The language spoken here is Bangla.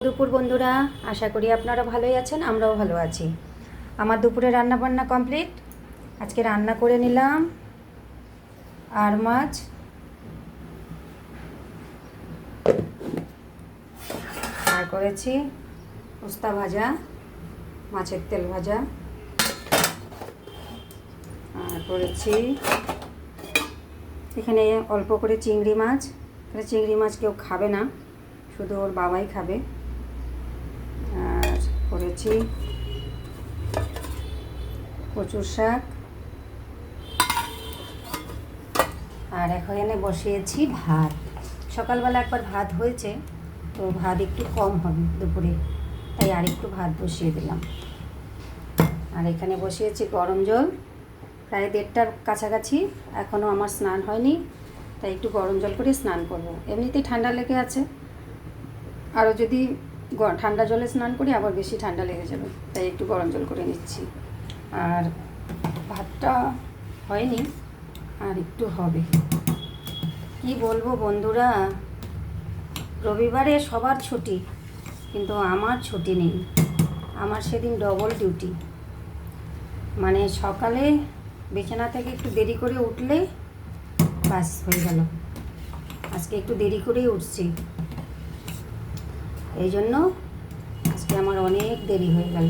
দুপুর বন্ধুরা, আশা করি আপনারা ভালোই আছেন, আমরাও ভালো আছি। আমার দুপুরে রান্না বান্না কমপ্লিট। আজকে রান্না করে নিলাম আর মাছ, আর করেছি উস্তা ভাজা, মাছের তেল ভাজা, আর করেছি এখানে অল্প করে চিংড়ি মাছ। এখানে চিংড়ি মাছ কেউ খাবে না, শুধু ওর বাবাই খাবে। আর করেছি কচুর শাক, আর এখানে বসিয়েছি ভাত। সকালবেলা একবার ভাত হয়েছে, তো ভাত একটু কম হবে দুপুরে, তাই আর একটু ভাত বসিয়ে দিলাম। আর এখানে বসিয়েছি গরম জল, প্রায় 1:30টার কাছাকাছি। এখনও আমার স্নান হয়নি, তাই একটু গরম জল করে স্নান করব। এমনিতেই ঠান্ডা লেগে আছে, আরও যদি ঠান্ডা জলে স্নান করি আবার বেশি ঠান্ডা লেগে যাবে, তাই একটু গরম জল করে নিচ্ছি। আর ভাতটা হয়নি, আর একটু হবে। কি বলবো বন্ধুরা, রবিবারে সবার ছুটি, কিন্তু আমার ছুটি নেই। আমার সেদিন ডবল ডিউটি। মানে সকালে বিছানা থেকে একটু দেরি করে উঠলে বাস হয়ে গেল। আজকে একটু দেরি করেই উঠছি, এই জন্য আজকে আমার অনেক দেরি হয়ে গেল।